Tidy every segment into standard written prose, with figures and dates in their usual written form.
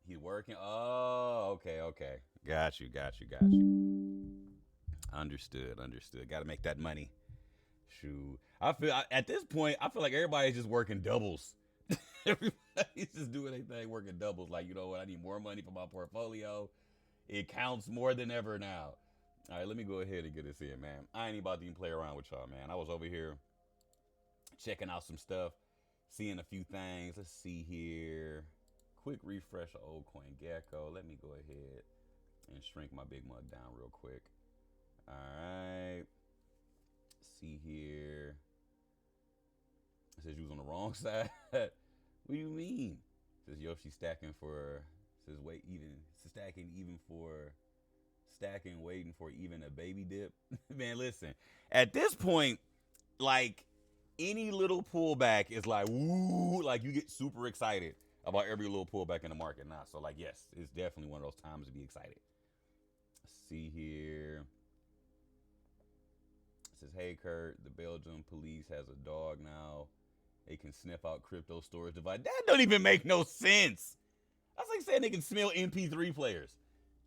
He working. Oh, okay. Got you. Understood. Got to make that money. Shoot, at this point, I feel like everybody's just working doubles. Everybody's just doing their thing, working doubles. Like, you know what? I need more money for my portfolio. It counts more than ever now. All right, let me go ahead and get this in, man. I ain't about to even play around with y'all, man. I was over here checking out some stuff, seeing a few things. Let's see here. Quick refresh of old coin gecko. Let me go ahead and shrink my big mug down real quick. All right. See here. It says you was on the wrong side. What do you mean? It says Yoshi stacking for. It says wait even. Stacking even for. Stacking waiting for even a baby dip. Man, listen. At this point, like any little pullback is like woo. Like you get super excited about every little pullback in the market now. So like yes, it's definitely one of those times to be excited. Let's see here. It says, hey, Curt, the Belgium police has a dog now. They can sniff out crypto storage device. That don't even make no sense. That's like saying they can smell MP3 players.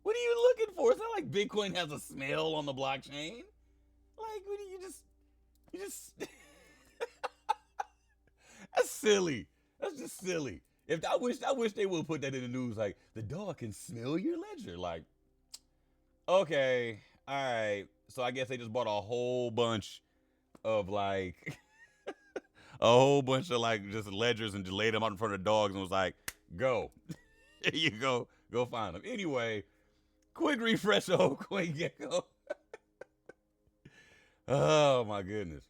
What are you looking for? It's not like Bitcoin has a smell on the blockchain. Like, what do you just, that's silly. That's just silly. If I wish they would put that in the news. Like, the dog can smell your ledger. Like, okay, all right. So I guess they just bought a whole bunch of like a whole bunch of like just ledgers and just laid them out in front of the dogs and was like, "Go, here you go find them." Anyway, quick refresh of old CoinGecko. Oh my goodness,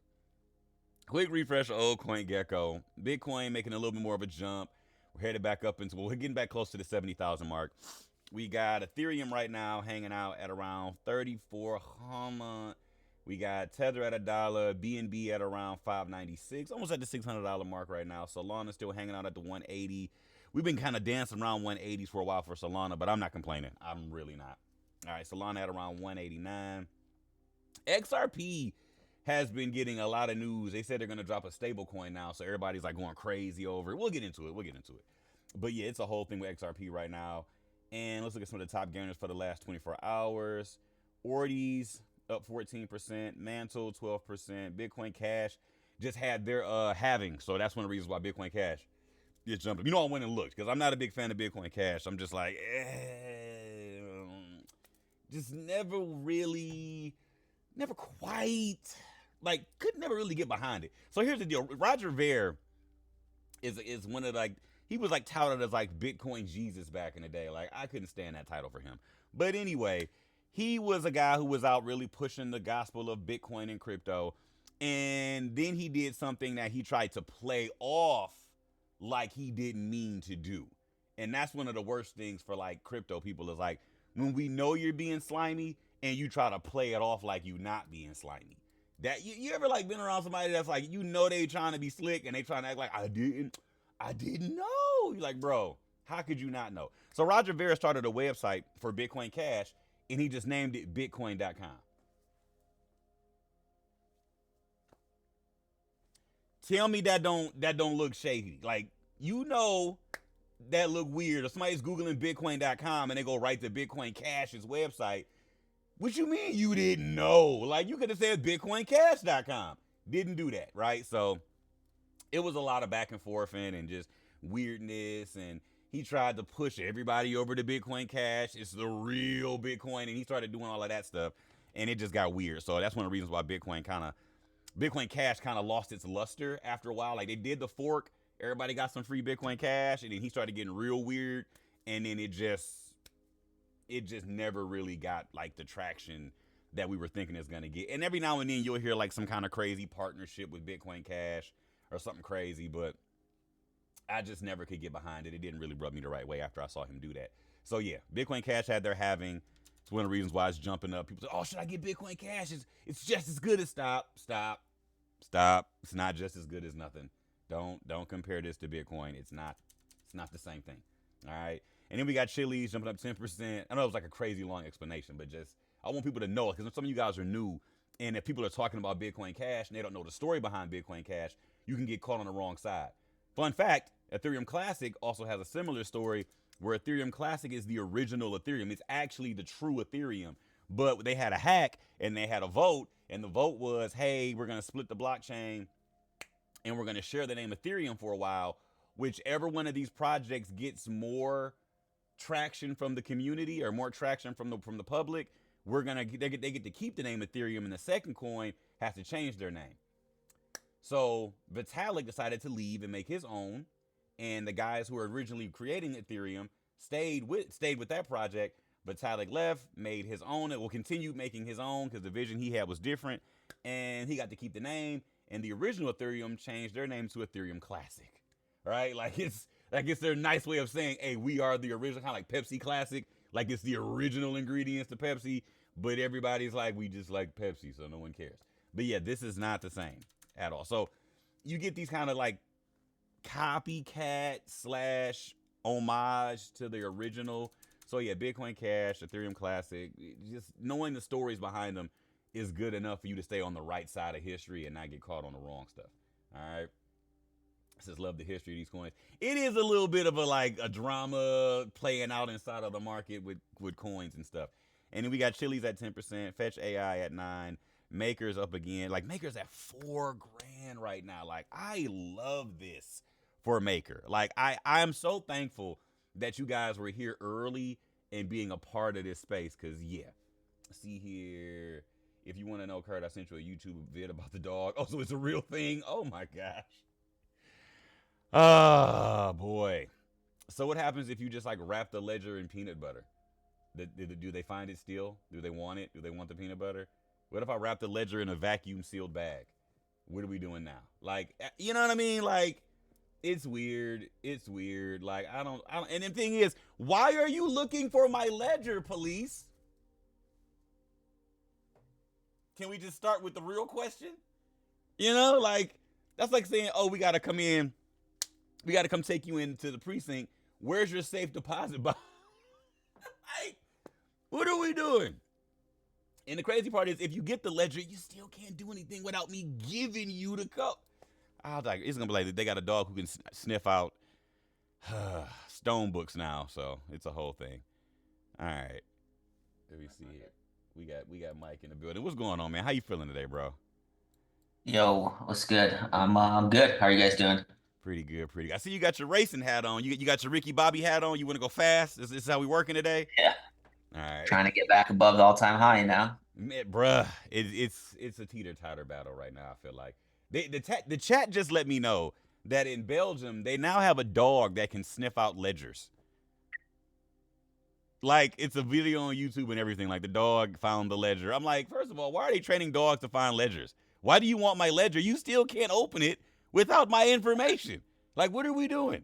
quick refresh of old CoinGecko. Bitcoin making a little bit more of a jump. We're headed back up into we're getting back close to the 70,000 mark. We got Ethereum right now hanging out at around 3,400. We got Tether at $1, BNB at around 596, almost at the $600 mark right now. Solana still hanging out at the 180. We've been kind of dancing around 180s for a while for Solana, but I'm not complaining. I'm really not. All right, Solana at around 189. XRP has been getting a lot of news. They said they're going to drop a stable coin now, so everybody's like going crazy over it. We'll get into it. But yeah, it's a whole thing with XRP right now. And let's look at some of the top gainers for the last 24 hours. Ortiz up 14%, Mantle 12%, Bitcoin Cash just had their halving, so that's one of the reasons why Bitcoin Cash is jumping. You know, I went and looked because I'm not a big fan of Bitcoin Cash. I'm just like, just never quite like could never really get behind it. So here's the deal: Roger Ver is one of like he was like touted as like Bitcoin Jesus back in the day. Like I couldn't stand that title for him. But anyway, he was a guy who was out really pushing the gospel of Bitcoin and crypto. And then he did something that he tried to play off like he didn't mean to do. And that's one of the worst things for like crypto people is like when we know you're being slimy and you try to play it off like you not being slimy. That you ever like been around somebody that's like you know they trying to be slick and they trying to act like I didn't know. You're like, bro, how could you not know? So Roger Ver started a website for Bitcoin Cash and he just named it Bitcoin.com. Tell me that don't look shady. Like, you know that look weird. If somebody's Googling Bitcoin.com and they go right to Bitcoin Cash's website, what you mean you didn't know? Like you could have said BitcoinCash.com. Didn't do that, right? So it was a lot of back and forth and just weirdness and he tried to push everybody over to Bitcoin Cash. It's the real Bitcoin, and he started doing all of that stuff, and it just got weird. So that's one of the reasons why Bitcoin Cash kind of lost its luster after a while. Like they did the fork, everybody got some free Bitcoin Cash, and then he started getting real weird, and then it just never really got like the traction that we were thinking it's gonna get. And every now and then you'll hear like some kind of crazy partnership with Bitcoin Cash or something crazy, but I just never could get behind it. It didn't really rub me the right way after I saw him do that. So yeah, Bitcoin Cash had their halving. It's one of the reasons why it's jumping up. People say, "Oh, should I get Bitcoin Cash? It's just as good as stop. It's not just as good as nothing. Don't compare this to Bitcoin. It's not. It's not the same thing. All right. And then we got Chili's jumping up 10%. I know it was like a crazy long explanation, but just I want people to know because some of you guys are new, and if people are talking about Bitcoin Cash and they don't know the story behind Bitcoin Cash, you can get caught on the wrong side. Fun fact: Ethereum Classic also has a similar story where Ethereum Classic is the original Ethereum. It's actually the true Ethereum. But they had a hack and they had a vote, and the vote was, hey, we're going to split the blockchain and we're going to share the name Ethereum for a while. Whichever one of these projects gets more traction from the community or more traction from the public, they get to keep the name Ethereum, and the second coin has to change their name. So Vitalik decided to leave and make his own, and the guys who were originally creating Ethereum stayed with that project. Vitalik left, made his own, and will continue making his own because the vision he had was different, and he got to keep the name. And the original Ethereum changed their name to Ethereum Classic, right? Like it's their nice way of saying, hey, we are the original, kind of like Pepsi Classic, like it's the original ingredients to Pepsi, but everybody's like, we just like Pepsi, so no one cares. But yeah, this is not the same at all. So you get these kind of like copycat / homage to the original. So yeah, Bitcoin Cash, Ethereum Classic, just knowing the stories behind them is good enough for you to stay on the right side of history and not get caught on the wrong stuff. All right. I just love the history of these coins. It is a little bit of a drama playing out inside of the market with coins and stuff. And then we got Chili's at 10%, Fetch AI at 9%, Makers up again. Like Makers at $4,000 right now. Like I love this for Maker. Like I'm so thankful that you guys were here early and being a part of this space. Cause yeah, see here. If you want to know, Curt, I sent you a YouTube vid about the dog. Oh, so it's a real thing. Oh my gosh. Ah, boy. So what happens if you just like wrap the ledger in peanut butter? Do they find it still? Do they want it? Do they want the peanut butter? What if I wrap the ledger in a vacuum sealed bag? What are we doing now? Like, you know what I mean? Like, it's weird. It's weird. Like, I don't. And the thing is, why are you looking for my ledger, police? Can we just start with the real question? You know, like, that's like saying, oh, we got to come in. We got to come take you into the precinct. Where's your safe deposit box? Like, what are we doing? And the crazy part is, if you get the ledger, you still can't do anything without me giving you the cup. It's going to be like they got a dog who can sniff out stone books now. So it's a whole thing. All right. Let me see here. We got Mike in the building. What's going on, man? How you feeling today, bro? Yo, what's good? I'm good. How are you guys doing? Pretty good, pretty good. I see you got your racing hat on. You got your Ricky Bobby hat on. You want to go fast? This is how we working today? Yeah, All right. trying to get back above the all-time high now. Man, bruh, it's a teeter-totter battle right now, I feel like. The chat just let me know that in Belgium, they now have a dog that can sniff out ledgers. Like, it's a video on YouTube and everything. Like, the dog found the ledger. I'm like, first of all, why are they training dogs to find ledgers? Why do you want my ledger? You still can't open it without my information. Like, what are we doing?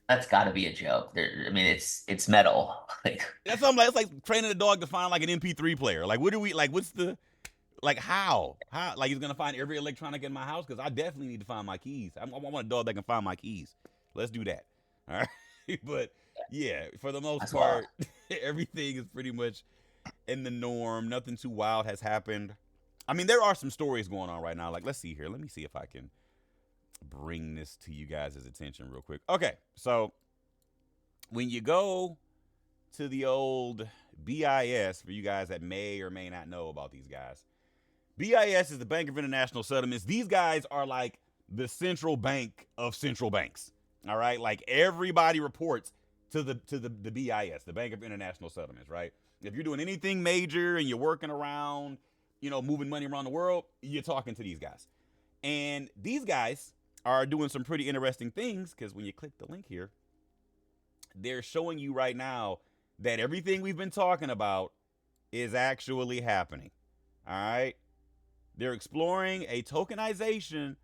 That's got to be a joke. I mean, it's metal. Like, That's what I'm like. It's like training a dog to find like an MP3 player. Like, what do we like? What's the like? How? Like he's gonna find every electronic in my house? Because I definitely need to find my keys. I want a dog that can find my keys. Let's do that. All right. But yeah, for the most that's wild. part, everything is pretty much in the norm. Nothing too wild has happened. I mean, there are some stories going on right now. Like, let's see here. Let me see if I can bring this to you guys' attention real quick. Okay, so when you go to the old BIS, for you guys that may or may not know about these guys, BIS is the Bank of International Settlements. These guys are like the central bank of central banks. All right, like everybody reports to the BIS, the Bank of International Settlements. Right? If you're doing anything major and you're working around, moving money around the world, you're talking to these guys. And these guys are doing some pretty interesting things because when you click the link here, they're showing you right now that everything we've been talking about is actually happening. All right? They're exploring a tokenization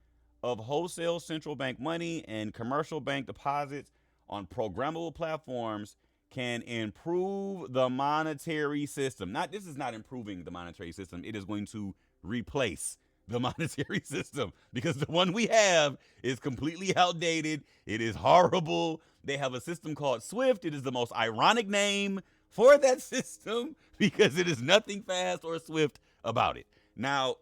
of wholesale central bank money and commercial bank deposits on programmable platforms can improve the monetary system. This is not improving the monetary system. It is going to replace the monetary system because the one we have is completely outdated. It is horrible. They have a system called Swift. It is the most ironic name for that system because it is nothing fast or swift about it. Now,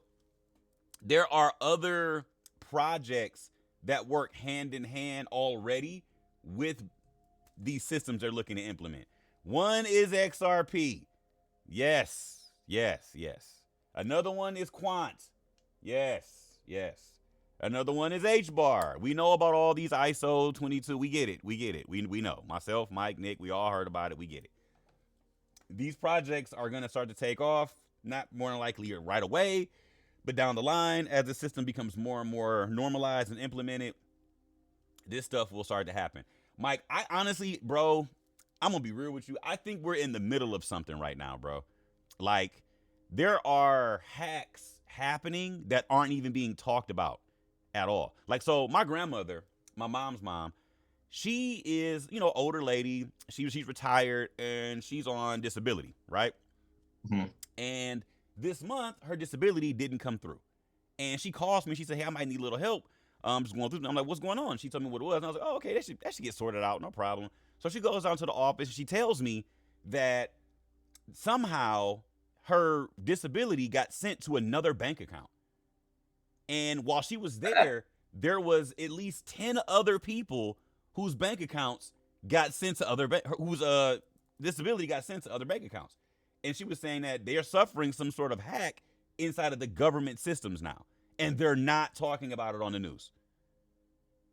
there are other projects that work hand in hand already with these systems they're looking to implement. One is XRP. Yes, yes, yes. Another one is Quant. Yes, yes. Another one is H bar. We know about all these ISO 22. We get it. We get it. We know. Myself, Mike, Nick, we all heard about it. We get it. These projects are going to start to take off, not more than likely right away, but down the line, as the system becomes more and more normalized and implemented, this stuff will start to happen. Mike, I honestly, bro, I'm going to be real with you. I think we're in the middle of something right now, bro. Like, there are hacks happening that aren't even being talked about at all. Like, so my grandmother, my mom's mom, she is, older lady. She's retired and she's on disability, right? Mhm. And this month, her disability didn't come through. And she calls me. She said, "Hey, I might need a little help. Just going through." I'm like, "What's going on?" She told me what it was. And I was like, "Oh, okay, that should get sorted out. No problem." So she goes down to the office. And she tells me that somehow her disability got sent to another bank account. And while she was there was at least 10 other people whose bank accounts got sent to whose disability got sent to other bank accounts. And she was saying that they're suffering some sort of hack inside of the government systems now, and they're not talking about it on the news.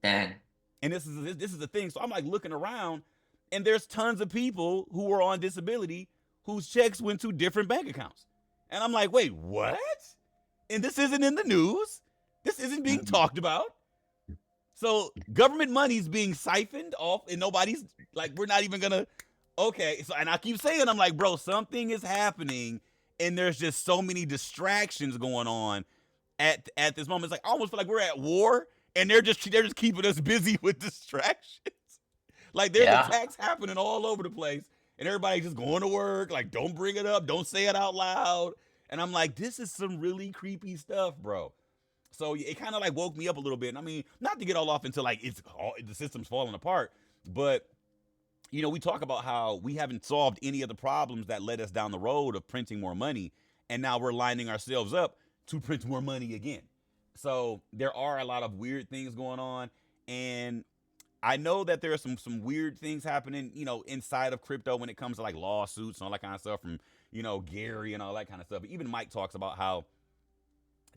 Dang. And this is the thing. So I'm like looking around, and there's tons of people who are on disability whose checks went to different bank accounts. And I'm like, wait, what? And this isn't in the news. This isn't being talked about. So government money's being siphoned off, and nobody's like, we're not even gonna. Okay, so and I keep saying, I'm like, bro, something is happening, and there's just so many distractions going on at this moment. It's like I almost feel like we're at war, and they're just keeping us busy with distractions. Like there's Yeah. attacks happening all over the place, and everybody's just going to work. Like, don't bring it up, don't say it out loud. And I'm like, this is some really creepy stuff, bro. So it kind of like woke me up a little bit. And I mean, not to get all off into like the system's falling apart, but we talk about how we haven't solved any of the problems that led us down the road of printing more money, and now we're lining ourselves up to print more money again. So there are a lot of weird things going on, and I know that there are some weird things happening, inside of crypto when it comes to like lawsuits and all that kind of stuff from, Gary and all that kind of stuff. Even Mike talks about how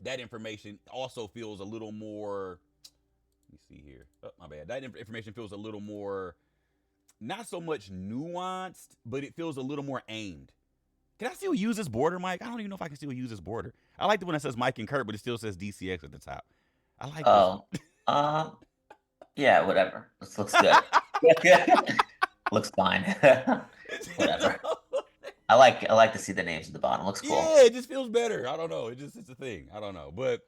that information also feels a little more. Let me see here. Oh, my bad. That information feels a little more, not so much nuanced, but it feels a little more aimed. Can I still use this border, Mike? I don't even know if I can still use this border. I like the one that says Mike and Kurt, but it still says DCX at the top. I like this one. Oh. Yeah, whatever. This looks good. Looks fine. Whatever. I like to see the names at the bottom. Looks cool. Yeah, it just feels better. I don't know. It's a thing. I don't know. But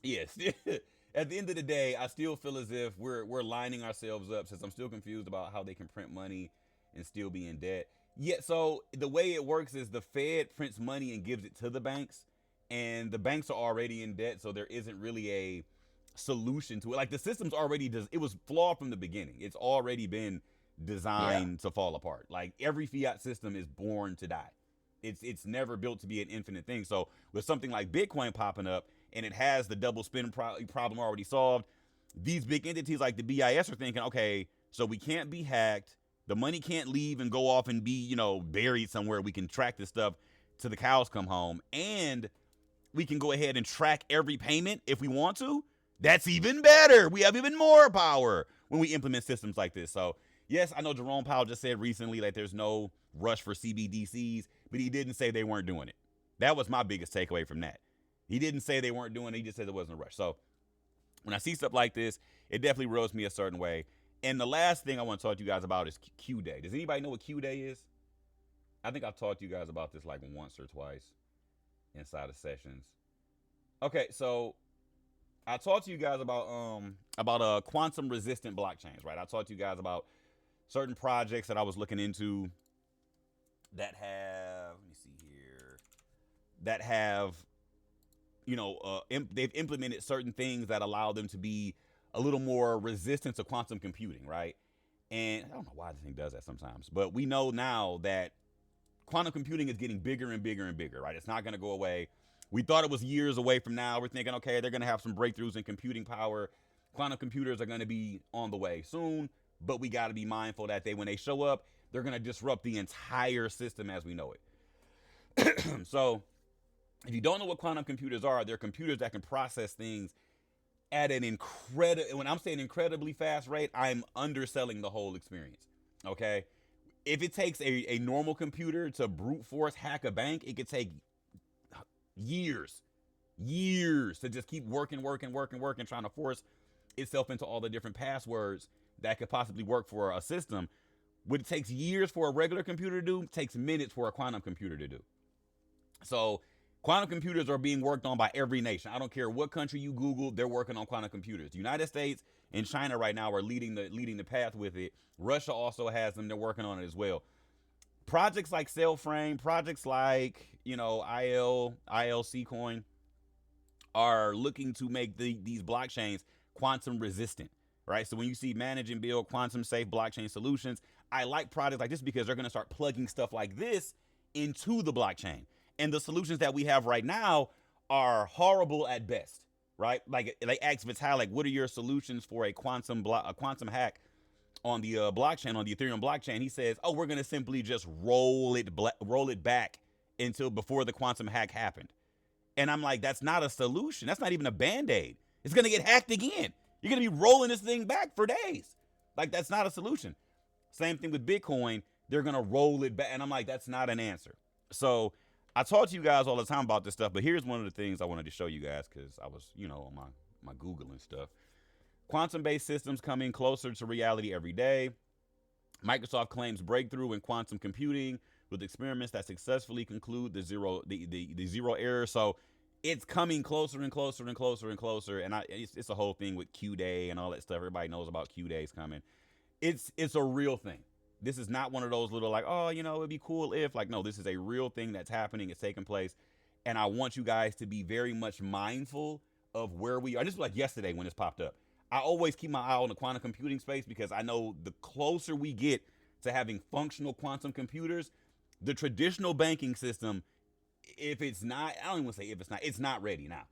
yes, at the end of the day, I still feel as if we're lining ourselves up, since I'm still confused about how they can print money and still be in debt. Yeah, so the way it works is the Fed prints money and gives it to the banks, and the banks are already in debt, so there isn't really a solution to it. Like the system's already it was flawed from the beginning. It's already been designed to fall apart. Like every fiat system is born to die. It's never built to be an infinite thing. So with something like Bitcoin popping up, and it has the double spin problem already solved, these big entities like the BIS are thinking, okay, so we can't be hacked. The money can't leave and go off and be, buried somewhere. We can track this stuff till the cows come home, and we can go ahead and track every payment if we want to. That's even better. We have even more power when we implement systems like this. So yes, I know Jerome Powell just said recently that there's no rush for CBDCs, but he didn't say they weren't doing it. That was my biggest takeaway from that. He didn't say they weren't doing it. He just said there wasn't a rush. So when I see stuff like this, it definitely rubs me a certain way. And the last thing I want to talk to you guys about is Q Day. Does anybody know what Q Day is? I think I've talked to you guys about this like once or twice inside of sessions. Okay, so I talked to you guys about quantum resistant blockchains, right? I talked to you guys about certain projects that I was looking into that have, let me see here, that have, they've implemented certain things that allow them to be a little more resistant to quantum computing, right? And I don't know why this thing does that sometimes, but we know now that quantum computing is getting bigger and bigger and bigger, right? It's not going to go away. We thought it was years away from now. We're thinking, okay, they're going to have some breakthroughs in computing power. Quantum computers are going to be on the way soon. but we got to be mindful that when they show up, they're going to disrupt the entire system as we know it. So, if you don't know what quantum computers are, they're computers that can process things at an incredible, when I'm saying incredibly fast rate, I'm underselling the whole experience. Okay? If it takes a normal computer to brute force hack a bank, it could take years, years to just keep working, trying to force itself into all the different passwords that could possibly work for a system. What it takes years for a regular computer to do takes minutes for a quantum computer to do. So quantum computers are being worked on by every nation. I don't care what country you Google, they're working on quantum computers. The United States and China right now are leading the path with it. Russia also has them. They're working on it as well. Projects like Cellframe, projects like, ILC coin are looking to make these blockchains quantum resistant, right? So when you see manage and build quantum safe blockchain solutions, I like projects like this because they're going to start plugging stuff like this into the blockchain. And the solutions that we have right now are horrible at best, right? Like they asked Vital, like, what are your solutions for a quantum hack on the blockchain, on the Ethereum blockchain? He says, oh, we're going to simply just roll it back until before the quantum hack happened. And I'm like, that's not a solution. That's not even a Band-Aid. It's going to get hacked again. You're going to be rolling this thing back for days. Like, that's not a solution. Same thing with Bitcoin. They're going to roll it back. And I'm like, that's not an answer. So I talk to you guys all the time about this stuff, but here's one of the things I wanted to show you guys because I was, on my Google and stuff. Quantum-based systems coming closer to reality every day. Microsoft claims breakthrough in quantum computing with experiments that successfully conclude the zero error. So it's coming closer and closer and closer and closer. And it's a whole thing with Q Day and all that stuff. Everybody knows about Q Days coming. It's a real thing. This is not one of those little like, oh, it'd be cool if, like, no, this is a real thing that's happening. It's taking place. And I want you guys to be very much mindful of where we are. This was like yesterday when this popped up. I always keep my eye on the quantum computing space because I know the closer we get to having functional quantum computers, the traditional banking system, if it's not, I don't even want to say if it's not ready now.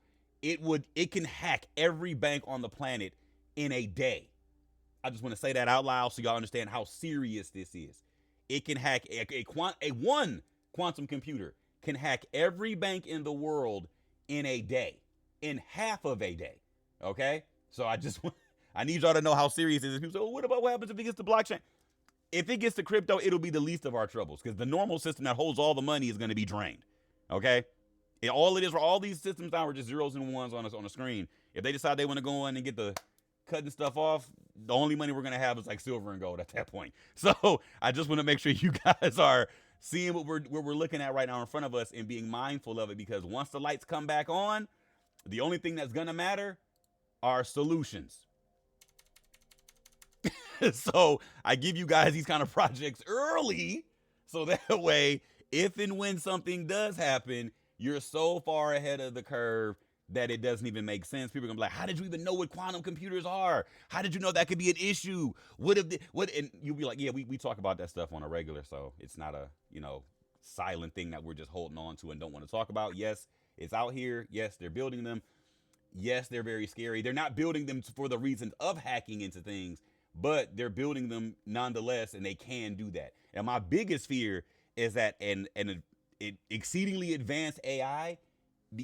It can hack every bank on the planet in a day. I just want to say that out loud so y'all understand how serious this is. It can hack one quantum computer can hack every bank in the world in a day, in half of a day. Okay? So I need y'all to know how serious it is. People say, well, what happens if it gets to blockchain? If it gets to crypto, it'll be the least of our troubles because the normal system that holds all the money is going to be drained. Okay? All it is for all these systems now are just zeros and ones on a screen. If they decide they want to go in and get the cutting stuff off, the only money we're going to have is like silver and gold at that point. So I just want to make sure you guys are seeing what we're looking at right now in front of us and being mindful of it because once the lights come back on, the only thing that's going to matter are solutions. So I give you guys these kind of projects early so that way if and when something does happen, you're so far ahead of the curve that it doesn't even make sense. People are gonna be like, how did you even know what quantum computers are? How did you know that could be an issue? And you'll be like, yeah, we talk about that stuff on a regular, so it's not a, silent thing that we're just holding on to and don't want to talk about. Yes, it's out here. Yes, they're building them. Yes, they're very scary. They're not building them for the reasons of hacking into things, but they're building them nonetheless, and they can do that. And my biggest fear is that an exceedingly advanced AI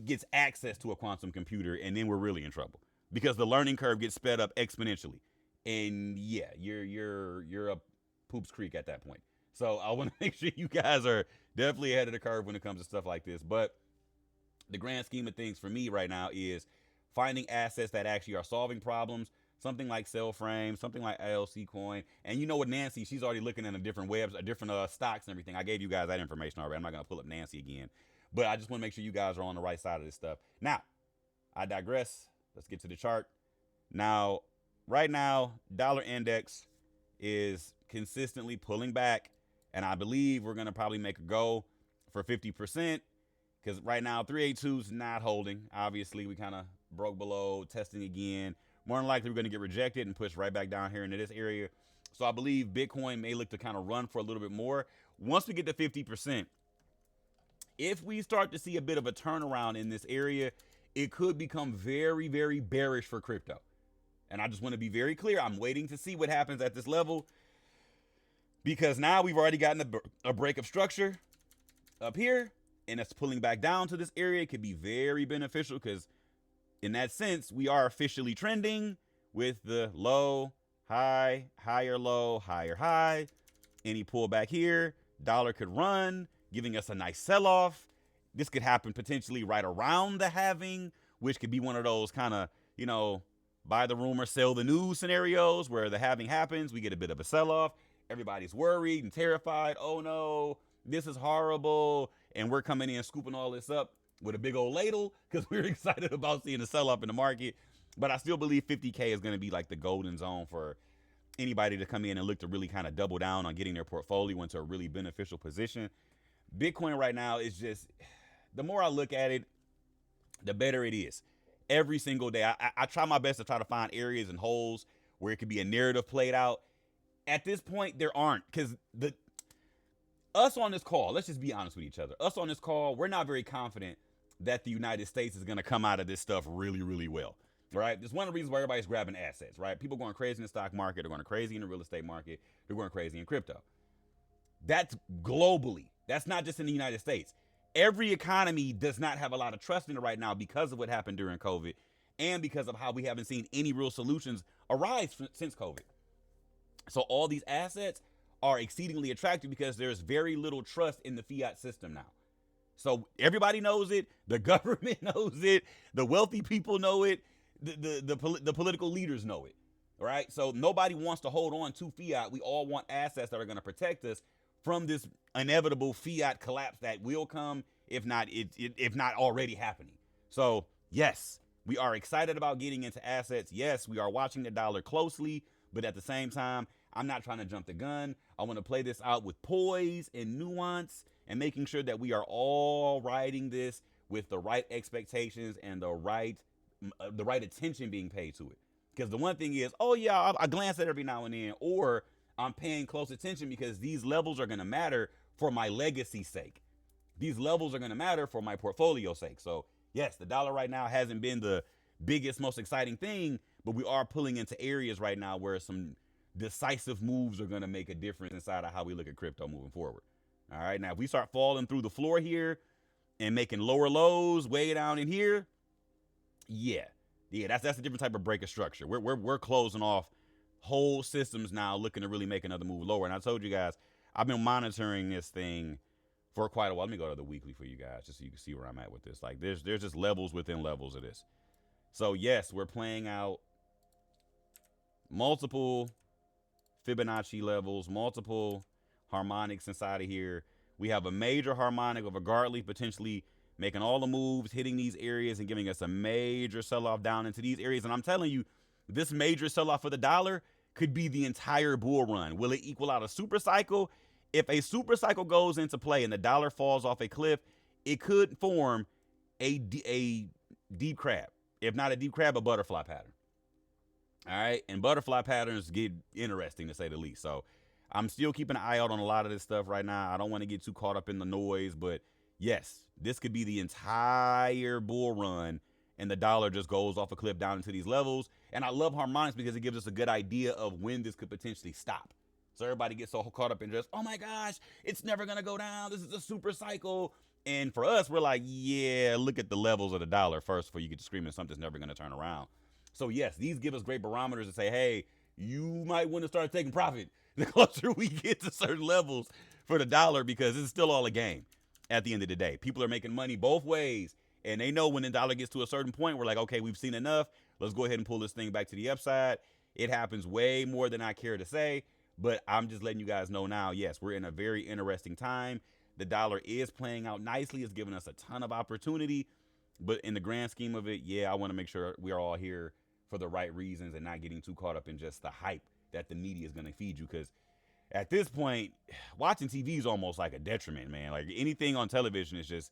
gets access to a quantum computer, and then we're really in trouble because the learning curve gets sped up exponentially. And yeah, you're up poops creek at that point. So I want to make sure you guys are definitely ahead of the curve when it comes to stuff like this. But the grand scheme of things for me right now is finding assets that actually are solving problems. Something like Cellframe, something like ILC coin. And you know what, Nancy, she's already looking at a different different stocks and everything. I gave you guys that information already. I'm not going to pull up Nancy again. But I just want to make sure you guys are on the right side of this stuff. Now, I digress. Let's get to the chart. Now, right now, dollar index is consistently pulling back. And I believe we're going to probably make a go for 50%. Because right now, 382 is not holding. Obviously, we kind of broke below, testing again. More than likely, we're going to get rejected and push right back down here into this area. So I believe Bitcoin may look to kind of run for a little bit more. Once we get to 50%, if we start to see a bit of a turnaround in this area, it could become very, very bearish for crypto. And I just want to be very clear. I'm waiting to see what happens at this level, because now we've already gotten a break of structure up here, and it's pulling back down to this area. It could be very beneficial, because in that sense, we are officially trending with the low, high, higher low, higher high. Any pullback here, dollar could run, giving us a nice sell-off. This could happen potentially right around the halving, which could be one of those kind of, buy the rumor, sell the news scenarios where the halving happens, we get a bit of a sell-off. Everybody's worried and terrified. Oh no, this is horrible. And we're coming in scooping all this up with a big old ladle because we're excited about seeing the sell-off in the market. But I still believe 50K is going to be like the golden zone for anybody to come in and look to really kind of double down on getting their portfolio into a really beneficial position. Bitcoin right now is just, the more I look at it, the better it is. Every single day, I try my best to try to find areas and holes where it could be a narrative played out. At this point, there aren't, because us on this call, let's just be honest with each other. Us on this call, we're not very confident that the United States is going to come out of this stuff really, really well, right? It's one of the reasons why everybody's grabbing assets, right? People going crazy in the stock market, they're going crazy in the real estate market, they're going crazy in crypto. That's globally. That's not just in the United States. Every economy does not have a lot of trust in it right now because of what happened during COVID and because of how we haven't seen any real solutions arise since COVID. So all these assets are exceedingly attractive because there's very little trust in the fiat system now. So everybody knows it. The government knows it. The wealthy people know it. The political leaders know it, right? So nobody wants to hold on to fiat. We all want assets that are going to protect us from this inevitable fiat collapse that will come, if not already happening. So yes, we are excited about getting into assets. Yes, we are watching the dollar closely, but at the same time, I'm not trying to jump the gun. I want to play this out with poise and nuance and making sure that we are all riding this with the right expectations and the right attention being paid to it. Because the one thing is, oh yeah, I glance at it every now and then, or I'm paying close attention because these levels are going to matter for my legacy's sake. These levels are going to matter for my portfolio's sake. So yes, the dollar right now hasn't been the biggest, most exciting thing, but we are pulling into areas right now where some decisive moves are going to make a difference inside of how we look at crypto moving forward. All right. Now, if we start falling through the floor here and making lower lows way down in here, that's a different type of break of structure. We're closing off whole systems now, looking to really make another move lower. And I told you guys, I've been monitoring this thing for quite a while. Let me go to the weekly for you guys, just so you can see where I'm at with this. Like there's just levels within levels of this. So yes, we're playing out multiple Fibonacci levels, multiple harmonics inside of here. We have a major harmonic of a Gartley potentially making all the moves, hitting these areas and giving us a major sell-off down into these areas. And I'm telling you, this major sell-off for the dollar could be the entire bull run. Will it equal out a super cycle? If a super cycle goes into play and the dollar falls off a cliff, it could form a deep crab. If not a deep crab, a butterfly pattern. All right. And butterfly patterns get interesting, to say the least. So I'm still keeping an eye out on a lot of this stuff right now. I don't want to get too caught up in the noise, but yes, this could be the entire bull run and the dollar just goes off a cliff down into these levels. And I love harmonics because it gives us a good idea of when this could potentially stop. So everybody gets so caught up in just, oh my gosh, it's never going to go down. This is a super cycle. And for us, we're like, yeah, look at the levels of the dollar first before you get to screaming something's never going to turn around. So yes, these give us great barometers to say, hey, you might want to start taking profit the closer we get to certain levels for the dollar, because it's still all a game at the end of the day. People are making money both ways. And they know when the dollar gets to a certain point, we're like, okay, we've seen enough. Let's go ahead and pull this thing back to the upside. It happens way more than I care to say, but I'm just letting you guys know now, yes, we're in a very interesting time. The dollar is playing out nicely. It's giving us a ton of opportunity, but in the grand scheme of it, yeah, I want to make sure we are all here for the right reasons and not getting too caught up in just the hype that the media is going to feed you. Because at this point, watching TV is almost like a detriment, man. Like anything on television is just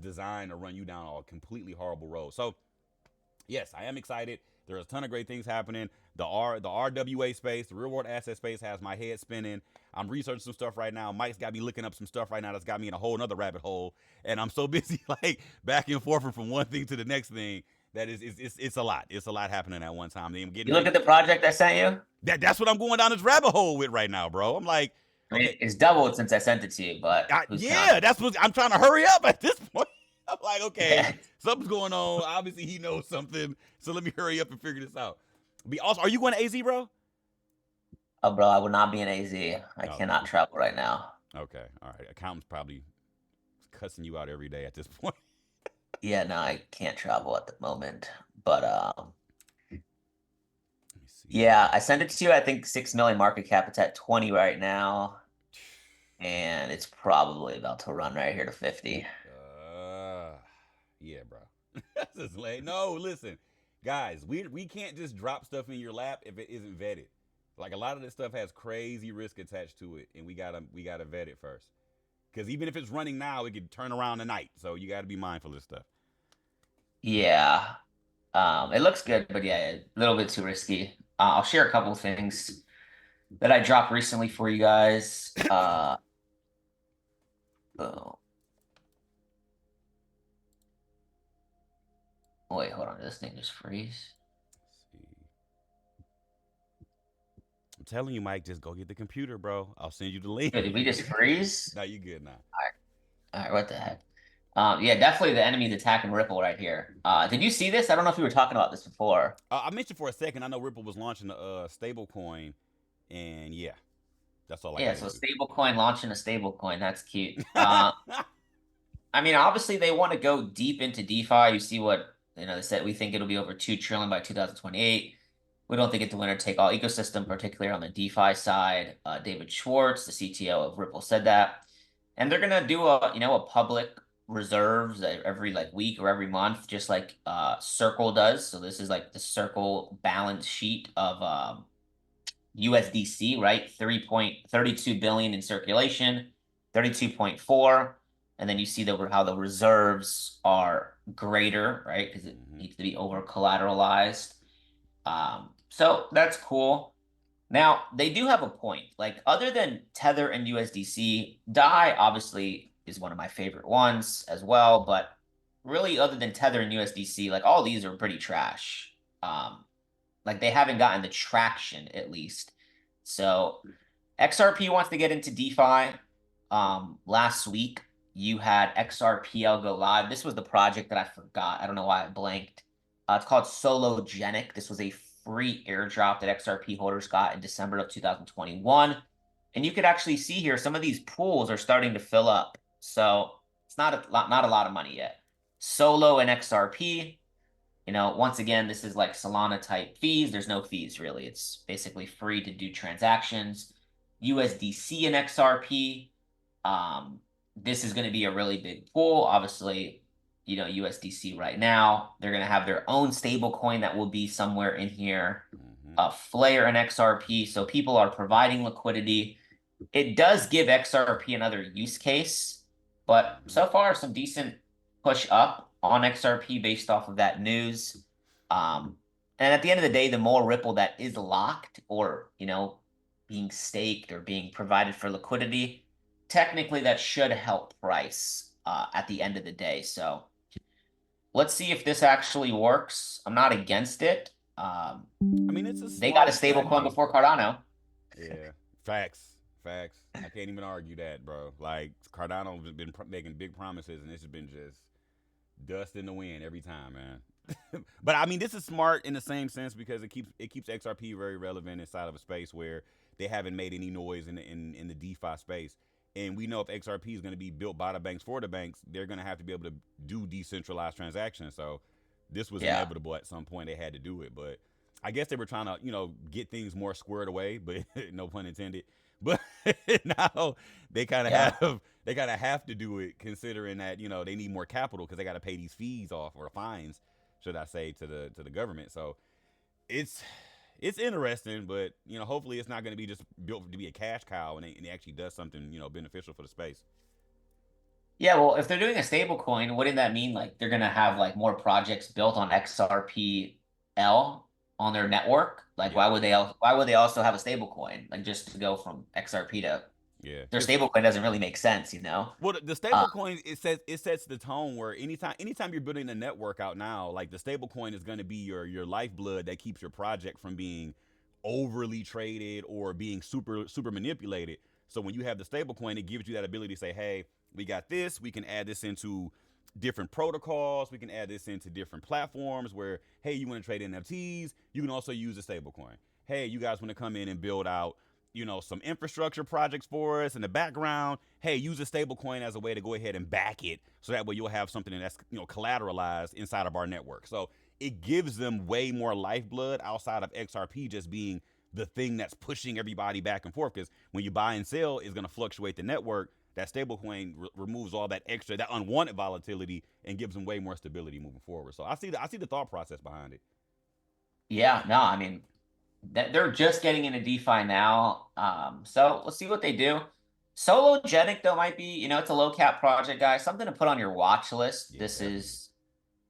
designed to run you down a completely horrible road. So yes, I am excited. There's a ton of great things happening. The RWA space, the real world asset space, has my head spinning. I'm researching some stuff right now. Mike's got me looking up some stuff right now that's got me in a whole nother rabbit hole. And I'm so busy like back and forth from one thing to the next thing That is, it's a lot. It's a lot happening at one time. I'm getting You look ready. at the project I sent you. That's what I'm going down this rabbit hole with right now, bro. I'm like, I mean, okay, it's doubled since I sent it to you, but who's yeah, counting? that's what I'm trying to hurry up at this point. I'm like, okay, Yeah. something's going on. Obviously, he knows something, so let me hurry up and figure this out. Be also, are you going to AZ, bro? Oh, bro, I would not be in AZ. I Okay, cannot travel right now. okay, all right. Accountant's probably cussing you out every day at this point. Yeah, no, I can't travel at the moment. But Let me see. yeah, I sent it to you. I think 6 million market cap. It's at 20 right now, and it's probably about to run right here to 50. Yeah, bro. That's just late. No, listen, guys, we can't just drop stuff in your lap if it isn't vetted. Like a lot of this stuff has crazy risk attached to it, and we gotta vet it first. Because even if it's running now, it could turn around tonight. So you got to be mindful of this stuff. Yeah, it looks good, but yeah, a little bit too risky. I'll share a couple of things that I dropped recently for you guys. Oh, wait, hold on. Did this thing just freeze? Let's see. I'm telling you, Mike, just go get the computer, bro. I'll send you the link. Wait, did we just freeze? Now you good now. All right, what the heck? Yeah, definitely the enemy's attacking Ripple right here. Did you see this? I don't know if we were talking about this before. I mentioned for a second. I know Ripple was launching a stable coin, and yeah, that's all I Yeah, got so into. stablecoin launching a stablecoin. That's cute. I mean, obviously they want to go deep into DeFi. You see what, they said we think it'll be over 2 trillion by 2028. We don't think it's a winner take all ecosystem, particularly on the DeFi side. David Schwartz, the CTO of Ripple, said that. And they're gonna do a public reserves every like week or every month, just like Circle does. So this is like the Circle balance sheet of USDC, right? 3.32 billion in circulation, 32.4. And then you see how the reserves are greater, right? Because it needs to be over collateralized. So that's cool. Now, they do have a point. Like, other than Tether and USDC, DAI obviously is one of my favorite ones as well. But really, other than Tether and USDC, like, all these are pretty trash. Like, they haven't gotten the traction, at least. So, XRP wants to get into DeFi. Last week, you had XRPL go live. This was the project that I forgot. I don't know why I blanked. It's called Sologenic. This was a free airdrop that XRP holders got in December of 2021. And you could actually see here, some of these pools are starting to fill up. So it's not a lot of money yet. Solo and XRP, once again, this is like Solana type fees. There's no fees really. It's basically free to do transactions. USDC and XRP. This is going to be a really big pool. Obviously, USDC right now, they're going to have their own stable coin that will be somewhere in here. Flare and XRP. So people are providing liquidity. It does give XRP another use case, but so far some decent push up on XRP based off of that news. And at the end of the day, the more Ripple that is locked or, being staked or being provided for liquidity, technically that should help price at the end of the day. So let's see if this actually works. I'm not against it. I mean, it's they got a stable coin before Cardano. Yeah, facts. I can't even argue that, bro. Like Cardano's been making big promises, and this has been just dust in the wind every time, man. But I mean, this is smart in the same sense because it keeps XRP very relevant inside of a space where they haven't made any noise in the DeFi space. And we know if XRP is going to be built by the banks for the banks, they're going to have to be able to do decentralized transactions. So this was inevitable at some point. They had to do it, but I guess they were trying to get things more squared away, but no pun intended. But now they kind of have to do it, considering that they need more capital because they got to pay these fees off, or fines, should I say, to the government. So it's interesting, but hopefully it's not going to be just built to be a cash cow, and it actually does something beneficial for the space. Yeah, well, if they're doing a stable coin, wouldn't that mean like they're gonna have like more projects built on XRPL on their network? Like, why would they also have a stable coin? Like, just to go from XRP to Yeah, their because stablecoin doesn't really make sense, you know. well, the Uh, stable coin it sets the tone where anytime you're building a network out now, like the stable coin is going to be your lifeblood that keeps your project from being overly traded or being super manipulated. So when you have the stable coin, it gives you that ability to say, hey, we got this. We can add this into different protocols. We can add this into different platforms where, hey, you want to trade NFTs, you can also use the stable coin. Hey, you guys want to come in and build out some infrastructure projects for us in the background. Hey, use a stable coin as a way to go ahead and back it, so that way you'll have something that's collateralized inside of our network. So it gives them way more lifeblood outside of XRP just being the thing that's pushing everybody back and forth. Because when you buy and sell, it's going to fluctuate the network. That stablecoin removes all that extra, that unwanted volatility, and gives them way more stability moving forward. So I see the thought process behind it. yeah, no, I mean, they're just getting into DeFi now. So let's see what they do. Sologenic though might be, it's a low cap project, guys. Something to put on your watch list. Yeah, definitely.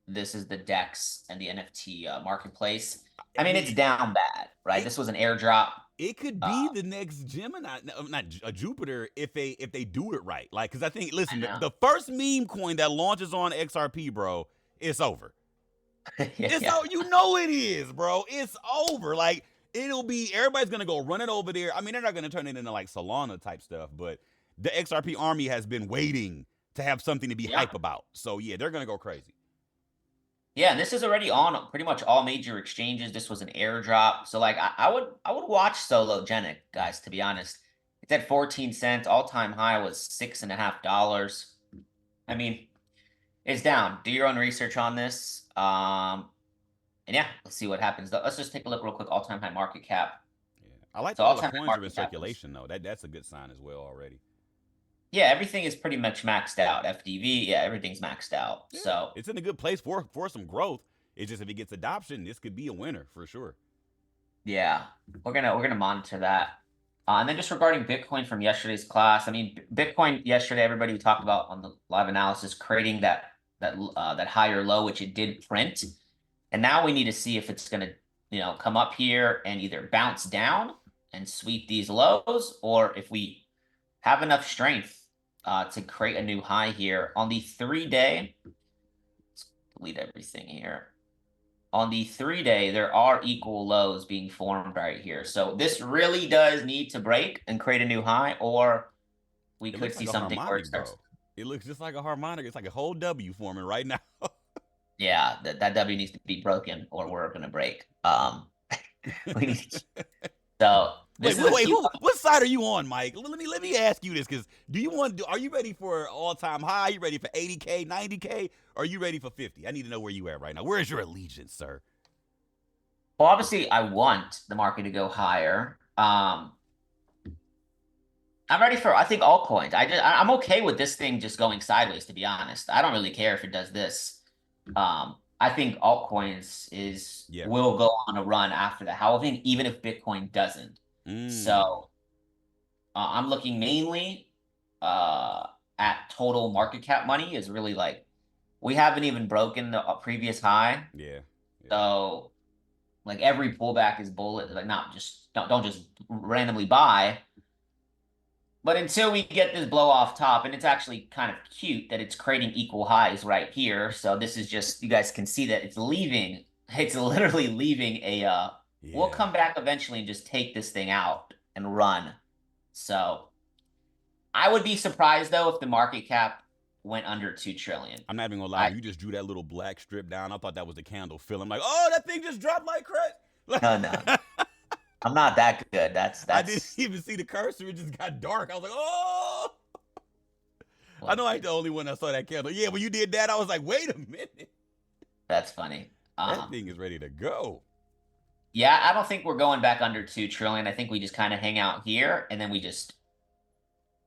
This is the DEX and the NFT marketplace. I I mean, it's mean, down bad, right? it This was an airdrop. it could Uh, be the next Gemini, not a Jupiter, if they do it right. Like, because I think, listen, I the first meme coin that launches on XRP, bro, it's over. know. It's Yeah. so it is, bro. It's over. Like, it'll be everybody's gonna go run it over there. I mean, they're not gonna turn it into like Solana type stuff, but the XRP army has been waiting to have something to be Yeah. hype about. So yeah, they're gonna go crazy. Yeah, and this is already on pretty much all major exchanges. This was an airdrop. So like I would watch Sologenic, guys, to be honest. It's at 14 cents. All-time high was $6.50. I mean, it's down. Do your own research on this. And yeah, let's see what happens. Let's just take a look real quick. All-time high market cap. Yeah, I like So that all the all-time high coins are in market cap was, circulation though. That's a good sign as well already. yeah, everything is pretty much maxed out. FDV, yeah, everything's maxed out. Yeah, So it's in a good place for some growth. It's just if it gets adoption, this could be a winner for sure. yeah, we're gonna monitor that. And then just regarding Bitcoin from yesterday's class, I mean, Bitcoin yesterday, everybody talked about on the live analysis creating that higher low, which it did print, and now we need to see if it's gonna come up here and either bounce down and sweep these lows, or if we have enough strength to create a new high here on the 3-day. Let's delete everything here. On the 3-day, there are equal lows being formed right here. So this really does need to break and create a new high, or we It could looks see like a something where it harmonic, starts. bro. It looks just like a harmonic. It's like a whole W forming right now. Yeah, that W needs to be broken, or we're gonna break. We need to, so Wait, this is wait, a wait. key. What side are you on, Mike? Let me ask you this, because are you ready for all time high? You ready for 80K, 90K? Or are you ready for 50? I need to know where you at right now. Where is your allegiance, sir? Well, obviously, I want the market to go higher. I'm ready for, I think, altcoins. I'm okay with this thing just going sideways, to be honest. I don't really care if it does this. I think altcoins Yeah. will go on a run after the halving, even if Bitcoin doesn't. Mm. So I'm looking mainly at total market cap money is really like we haven't even broken the previous high. Yeah. Yeah. So like every pullback is bullet, like not just don't just randomly buy. But until we get this blow off top, and it's actually kind of cute that it's creating equal highs right here. So this is just, you guys can see that it's literally leaving we'll Yeah. come back eventually and just take this thing out and run. So I would be surprised though if the market cap went under 2 trillion. I'm not even gonna lie. I You just drew that little black strip down. I thought that was the candle film. Like, oh, that thing just dropped like no, no, crazy. I'm not that good. I didn't That's even see the cursor. It just got dark. I was like, oh. I well, know I ain't the only one that saw that candle. Yeah, when you did that, I was like, wait a minute. that's funny. That thing is ready to go. Yeah, I don't think we're going back under 2 trillion. I think we just kind of hang out here and then we just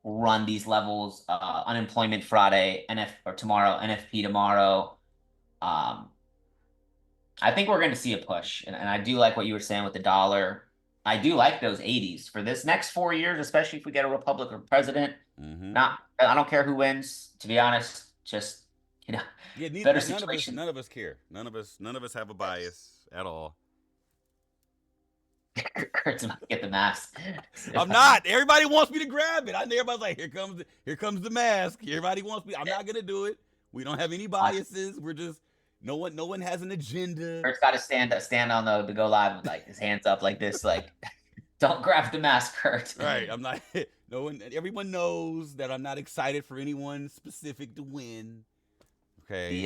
run these levels. Unemployment Friday, or tomorrow, NFP tomorrow. Um, I think we're going to see a push, and I do like what you were saying with the dollar. I do like those 80s for this next 4 years, especially if we get a Republican president. Mm-hmm. I don't care who wins, to be honest. Just Yeah, better none situation. of us care. None of us have a bias at all. Kurt's about to get the mask. I'm not. Everybody wants me to grab it. Everybody's like, here comes the mask. Everybody wants me. I'm not gonna do it. We don't have any Watch. biases. We're just no one has an agenda. Kurt's got to stand on the go live with like his hands up like this, like don't grab the mask, Kurt. Right. I'm not. No one. Everyone knows that I'm not excited for anyone specific to win. Okay.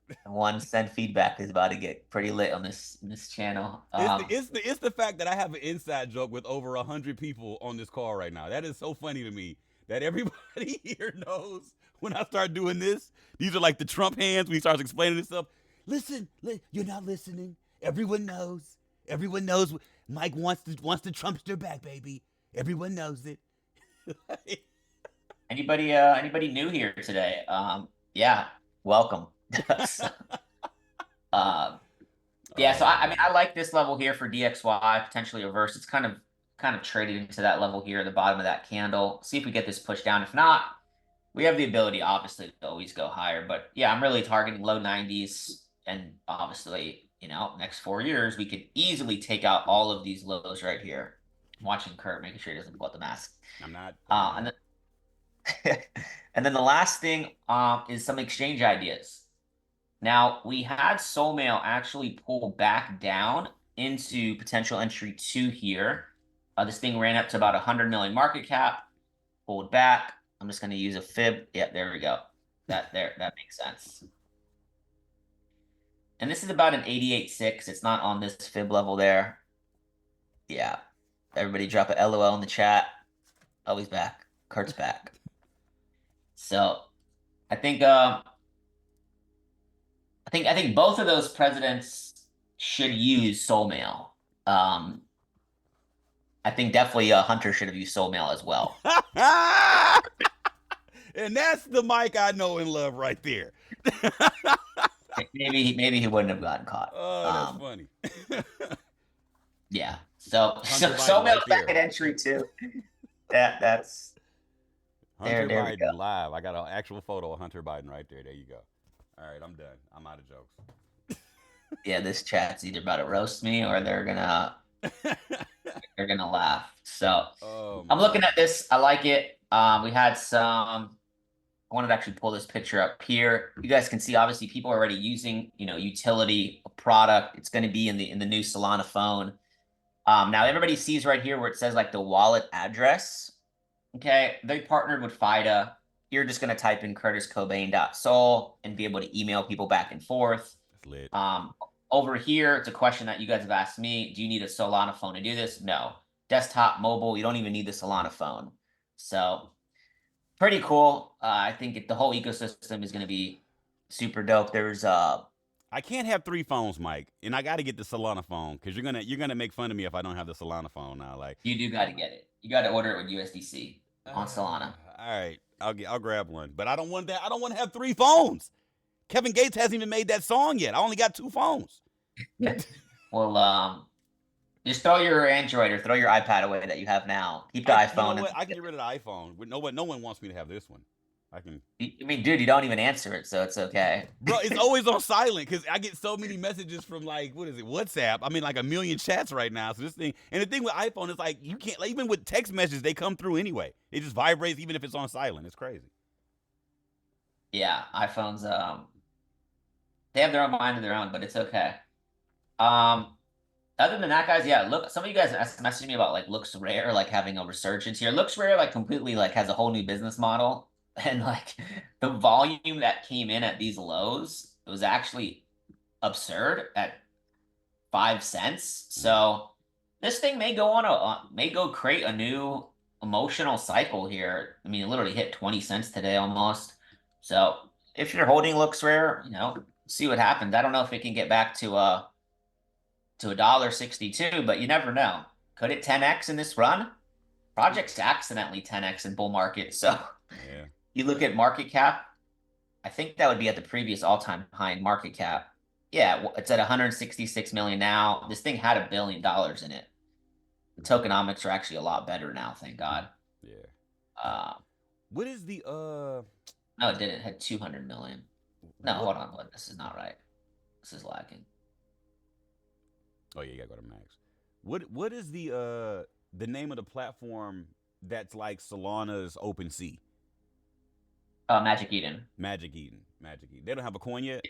The 1 cent feedback is about to get pretty lit on this channel. It's the fact that I have an inside joke with over 100 people on this call right now. That is so funny to me that everybody here knows when I start doing this. These are like the Trump hands when he starts explaining this stuff. Listen, you're not listening. Everyone knows. Everyone knows. Mike wants the Trumpster back, baby. Everyone knows it. Anybody new here today? Yeah, welcome. Yeah, so I mean I like this level here for DXY, potentially reverse. It's kind of traded into that level here at the bottom of that candle. See if we get this pushed down. If not, we have the ability obviously to always go higher. But yeah, I'm really targeting low 90s, and obviously, next 4 years we could easily take out all of these lows right here. I'm watching Kurt, making sure he doesn't pull out the mask. I'm not. And then the last thing is some exchange ideas. Now, we had SoulMail actually pull back down into potential entry 2 here. This thing ran up to about 100 million market cap, pulled back. I'm just going to use a fib. Yeah, there we go. That makes sense. And this is about an 88.6. It's not on this fib level there. Yeah. Everybody drop a LOL in the chat. Oh, he's back. Kurt's back. So I think both of those presidents should use SoulMail. I think definitely Hunter should have used SoulMail as well. And that's the Mike I know and love right there. Maybe he wouldn't have gotten caught. Oh, that's funny. Yeah. So SoulMail back at entry 2. That's Hunter there Biden live. I got an actual photo of Hunter Biden right there. There you go. All right, I'm done. I'm out of jokes. Yeah, this chat's either about to roast me or they're gonna laugh. So I'm looking at this. I like it. We had some. I wanted to actually pull this picture up here. You guys can see, obviously, people are already using, utility product. It's going to be in the new Solana phone. Now everybody sees right here where it says like the wallet address. Okay, they partnered with FIDA. You're just going to type in curtiskobane.soul and be able to email people back and forth. That's lit. Over here, it's a question that you guys have asked me. Do you need a Solana phone to do this? No. Desktop, mobile, you don't even need the Solana phone. So pretty cool. I think the whole ecosystem is going to be super dope. There's I can't have 3 phones, Mike, and I got to get the Solana phone because you're gonna make fun of me if I don't have the Solana phone now. Like you do got to get it. You got to order it with USDC on Solana. All right, I'll grab one, but I don't want that. I don't want to have 3 phones. Kevin Gates hasn't even made that song yet. I only got 2 phones. Well, just throw your Android or throw your iPad away that you have now. Keep the iPhone. You know what? I can get rid of the iPhone. No one wants me to have this one. I mean, dude, you don't even answer it, so it's okay. Bro, it's always on silent because I get so many messages from like, what is it, WhatsApp? I mean, like 1 million chats right now. So this thing, and the thing with iPhone is like, you can't, like, even with text messages, they come through anyway. It just vibrates even if it's on silent. It's crazy. Yeah, iPhones, they have their own mind of their own, but it's okay. Other than that, guys, yeah, look, some of you guys messaged me about like Looks Rare, like having a resurgence here. Looks Rare, like completely like has a whole new business model. And like the volume that came in at these lows, it was actually absurd at 5 cents. So this thing may go create a new emotional cycle here. I mean, it literally hit 20 cents today almost. So if you're holding Looks Rare, see what happens. I don't know if it can get back to $1.62, but you never know. Could it 10x in this run? Projects accidentally 10x in bull market. So yeah. You look at market cap, I think that would be at the previous all-time high in market cap. Yeah, it's at 166 million now. This thing had $1 billion in it. The tokenomics are actually a lot better now, thank God. Yeah. What is the No, it didn't. It had 200 million. No, hold on. This is not right. This is lacking. Oh yeah, you gotta go to max. What is the name of the platform that's like Solana's OpenSea? Magic Eden. Magic Eden. Magic Eden. They don't have a coin yet.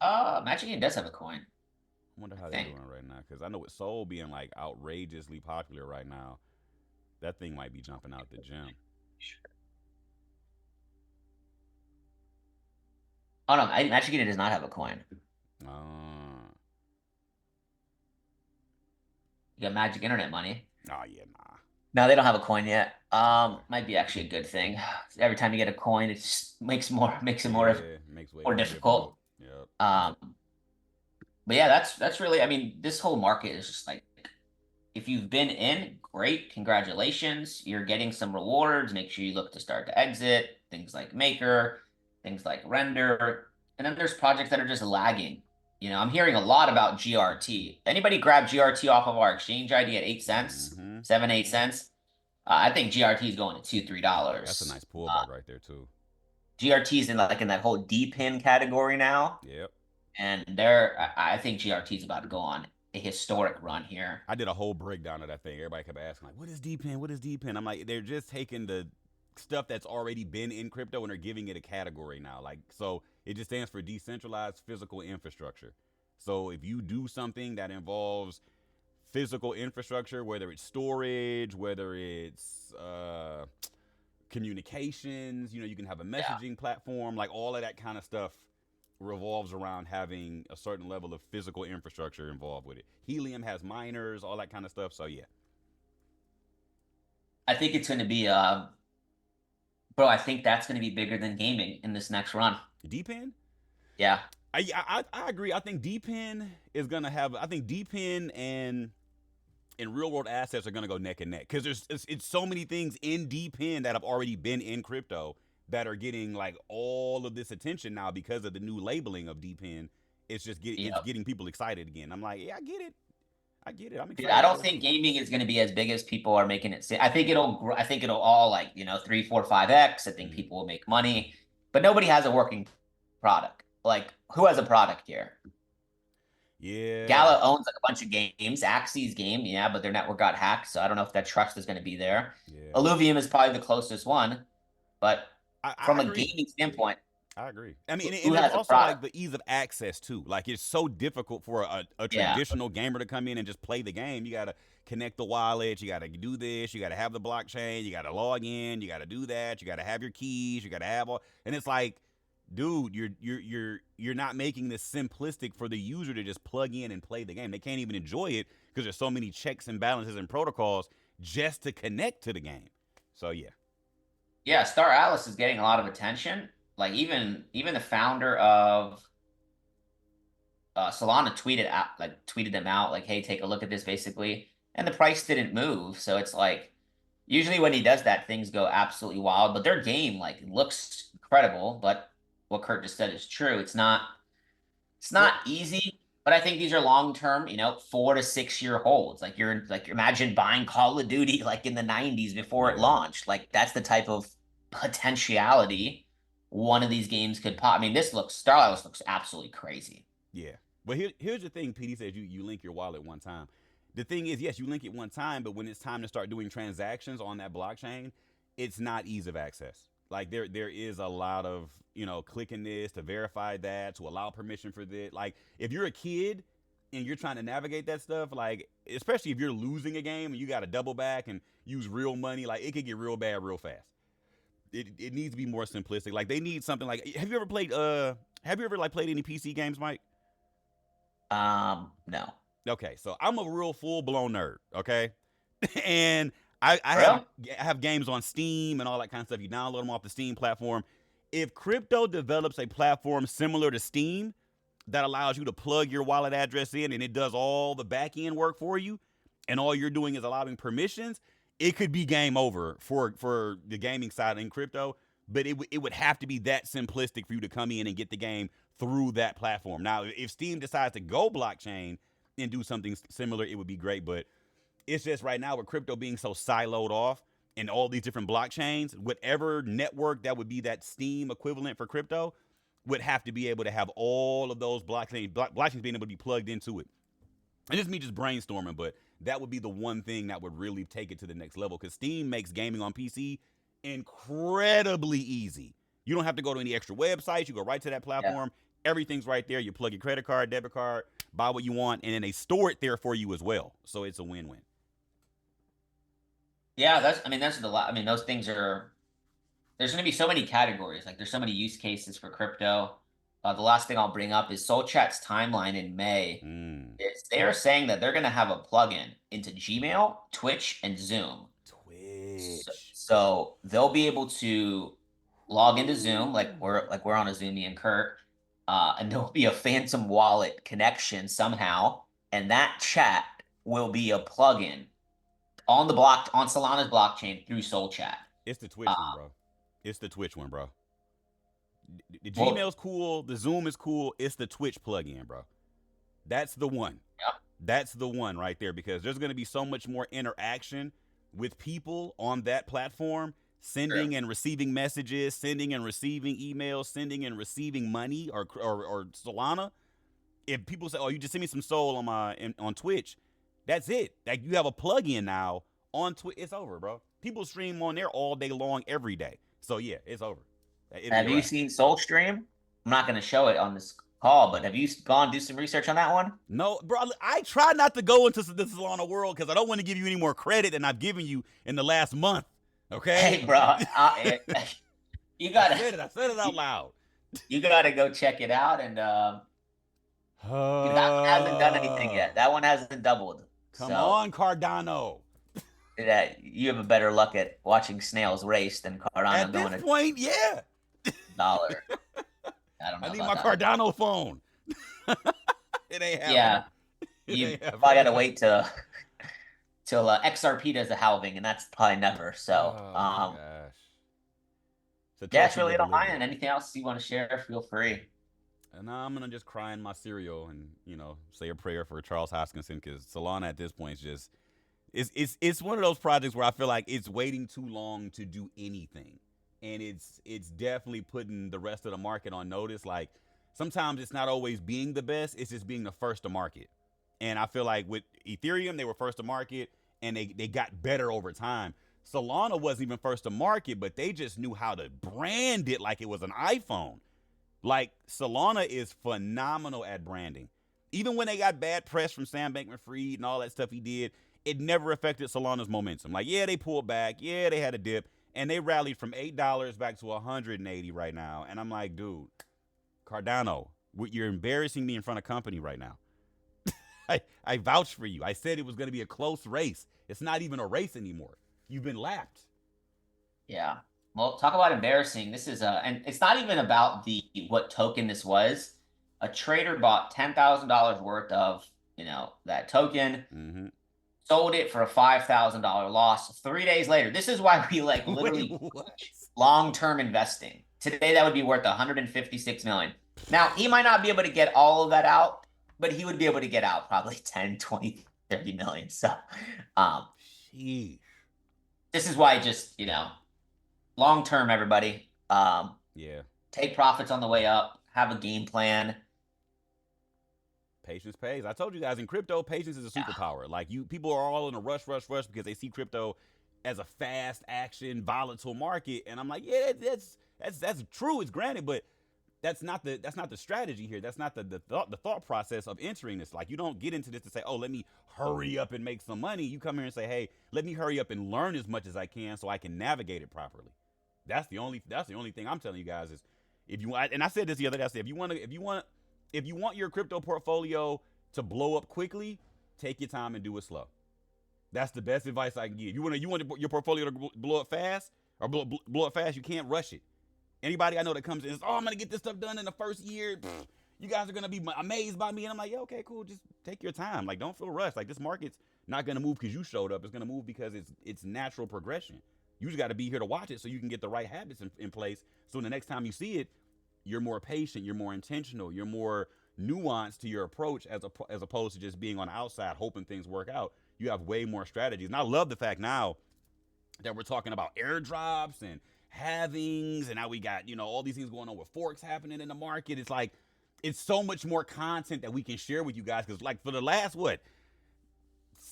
Magic Eden does have a coin, I wonder I how they're think. doing right now because I know with Soul being like outrageously popular right now, that thing might be jumping out the gym. Oh no, Magic Eden does not have a coin. Uh, You got Magic Internet money. oh yeah, nah. No, they don't have a coin yet. Okay. Might be actually a good thing. Every time you get a coin, it just makes it Yeah, makes way more more difficult. difficult. Yep. Yep. Um, but yeah, that's really. I mean, this whole market is just like if you've been in, great, congratulations. You're getting some rewards. Make sure you look to start to exit. Things like Maker, things like Render, and then there's projects that are just lagging. I'm hearing a lot about GRT. Anybody grab GRT off of our exchange ID at 8 cents, Mm-hmm. 7, 8 cents? I think GRT is going to $2, That's a $3. nice pullback right there too. GRT is in that whole D pin category now, Yep. and I think GRT is about to go on a historic run here. I did a whole breakdown of that thing. Everybody kept asking like, "What is DPIN? What is DPIN?" I'm like, they're just taking the stuff that's already been in crypto and they're giving it a category now. Like, so it just stands for decentralized physical infrastructure. So if you do something that involves physical infrastructure, whether it's storage, whether it's communications, you can have a Yeah. messaging platform, like all of that kind of stuff revolves around having a certain level of physical infrastructure involved with it. Helium has miners, all that kind of stuff. So yeah, I think it's going to be, bro, I think that's going to be bigger than gaming in this next run. DPIN. Yeah. I agree. I think DPIN is gonna have. I think DPIN and real world assets are gonna go neck and neck because it's so many things in DPIN that have already been in crypto that are getting like all of this attention now because of the new labeling of DPIN. It's Yeah. getting people excited again. I'm like, yeah, I get it. I get it. I'm Dude, I excited don't for it. think gaming is going to be as big as people are making it. I think I think it'll all like, 3, 4, 5x. I think Mm. people will make money, but nobody has a working product. Like, who has a product here? Yeah, Gala owns like a bunch of games. Axie's game, yeah, but their network got hacked, so I don't know if that trust is going to be there. yeah. Illuvium is probably the closest one, but I from a agree. gaming standpoint, I agree. I mean, who and it's has a also like product? the ease of access too. Like it's so difficult for a Yeah, traditional gamer to come in and just play the game. You gotta connect the wallet. You gotta do this. You gotta have the blockchain. You gotta log in. You gotta do that. You gotta have your keys. You gotta have all. And it's like, dude, you're not making this simplistic for the user to just plug in and play the game. They can't even enjoy it because there's so many checks and balances and protocols just to connect to the game. So yeah. yeah. Star Atlas is getting a lot of attention. Like even the founder of Solana tweeted them out like, "Hey, take a look at this," basically, and the price didn't move. So it's like usually when he does that, things go absolutely wild. But their game like looks incredible. But what Curt just said is true. It's Well, not easy. But I think these are long term, 4 to 6 year holds. Like imagine buying Call of Duty like in the '90s before it yeah. launched. Like that's the type of potentiality one of these games could pop. I mean, Star Atlas looks absolutely crazy. Yeah. But here's the thing, PD says you link your wallet one time. The thing is, yes, you link it one time, but when it's time to start doing transactions on that blockchain, it's not ease of access. Like there is a lot of, clicking this to verify that, to allow permission for this. Like if you're a kid and you're trying to navigate that stuff, like especially if you're losing a game and you got to double back and use real money, like it could get real bad real fast. It needs to be more simplistic. Like they need something like have you ever like played any PC games, Mike? No. Okay, so I'm a real full blown nerd. Okay, and Real? I have games on Steam and all that kind of stuff. You download them off the Steam platform. If crypto develops a platform similar to Steam that allows you to plug your wallet address in and it does all the back end work for you, and all you're doing is allowing permissions, it could be game over for the gaming side in crypto. But it would have to be that simplistic for you to come in and get the game through that platform. Now, if Steam decides to go blockchain and do something similar, it would be great. But it's just right now with crypto being so siloed off and all these different blockchains, whatever network that would be that Steam equivalent for crypto would have to be able to have all of those blockchains being able to be plugged into it. And this is me just brainstorming, but that would be the one thing that would really take it to the next level. Because Steam makes gaming on PC incredibly easy. You don't have to go to any extra websites. You go right to that Yeah. platform. Everything's right there. You plug your credit card, debit card, buy what you want, and then they store it there for you as well. So it's a win-win. Yeah, that's the lot. I mean, those things are, there's going to be so many categories. Like there's so many use cases for crypto. The last thing I'll bring up is SoulChat's timeline in May. They're saying that they're going to have a plugin into Gmail, Twitch, and Zoom. So they'll be able to log into Zoom, like we're on a Zoom, me and Curt, and there'll be a Phantom Wallet connection somehow, and that chat will be a plugin on Solana's blockchain through SoulChat. It's the Twitch one, bro. It's the Twitch one, bro. The Gmail's cool. The Zoom is cool. It's the Twitch plugin, bro. That's the one. Yep. That's the one right there, because there's going to be so much more interaction with people on that platform, sending and receiving messages, sending and receiving emails, sending and receiving money or Solana. If people say, "Oh, you just send me some Sol on Twitch," that's it. Like, you have a plugin now on Twitch. It's over, bro. People stream on there all day long, every day. So yeah, it's over. Have you seen SoulStream? I'm not going to show it on this call, but have you gone do some research on that one? No, bro. I try not to go into the Solana world because I don't want to give you any more credit than I've given you in the last month. Okay. Hey, bro. You gotta. I said it out loud. You gotta go check it out, and that one hasn't done anything yet. That one hasn't doubled. Come on, Cardano. You have a better luck at watching snails race than Cardano. At this point, yeah. Dollar. I don't know. I need my Cardano phone. It ain't happening. Yeah. You probably gotta wait till XRP does a halving, and that's probably never. So, gosh. Yeah, it's really on my end. Anything else you want to share? Feel free. And I'm gonna just cry in my cereal and say a prayer for Charles Hoskinson, because Solana at this point is just it's one of those projects where I feel like it's waiting too long to do anything, and it's definitely putting the rest of the market on notice. Like, sometimes it's not always being the best; it's just being the first to market. And I feel like with Ethereum, they were first to market, and they got better over time. Solana wasn't even first to market, but they just knew how to brand it like it was an iPhone. Like, Solana is phenomenal at branding. Even when they got bad press from Sam Bankman-Fried and all that stuff he did, it never affected Solana's momentum. Like, yeah, they pulled back. Yeah, they had a dip. And they rallied from $8 back to $180 right now. And I'm like, dude, Cardano, you're embarrassing me in front of company right now. I vouched for you. I said it was going to be a close race. It's not even a race anymore. You've been lapped. Yeah. Well, talk about embarrassing. This is and it's not even about what token this was. A trader bought $10,000 worth of, that token, sold it for a $5,000 loss 3 days later. This is why we literally long-term investing. Today, that would be worth $156 million. Now, he might not be able to get all of that out, but he would be able to get out probably 10, 20, 30 million. So, Sheesh. This is why just, long term, everybody. Yeah. Take profits on the way up. Have a game plan. Patience pays. I told you guys, in crypto, patience is a superpower. Like, people are all in a rush because they see crypto as a fast action, volatile market. And I'm like, yeah, that's true. It's granted, but that's not the strategy here. That's not the thought process of entering this. Like, you don't get into this to say, oh, let me hurry up and make some money. You come here and say, hey, let me hurry up and learn as much as I can so I can navigate it properly. That's the only thing I'm telling you guys is, if you want, and I said this the other day, I said, if you want your crypto portfolio to blow up quickly, take your time and do it slow. That's the best advice I can give. You want your portfolio to blow up fast, or blow up fast, you can't rush it. Anybody I know that comes in and says, oh, I'm going to get this stuff done in the first year, you guys are going to be amazed by me. And I'm like, yeah, okay, cool. Just take your time. Like, don't feel rushed. Like, this market's not going to move because you showed up. It's going to move because it's natural progression. You just got to be here to watch it so you can get the right habits in place. So the next time you see it, you're more patient, you're more intentional, you're more nuanced to your approach as opposed to just being on the outside hoping things work out. You have way more strategies. And I love the fact now that we're talking about airdrops and halvings, and now we got, all these things going on with forks happening in the market. It's like, it's so much more content that we can share with you guys, because, like, for the last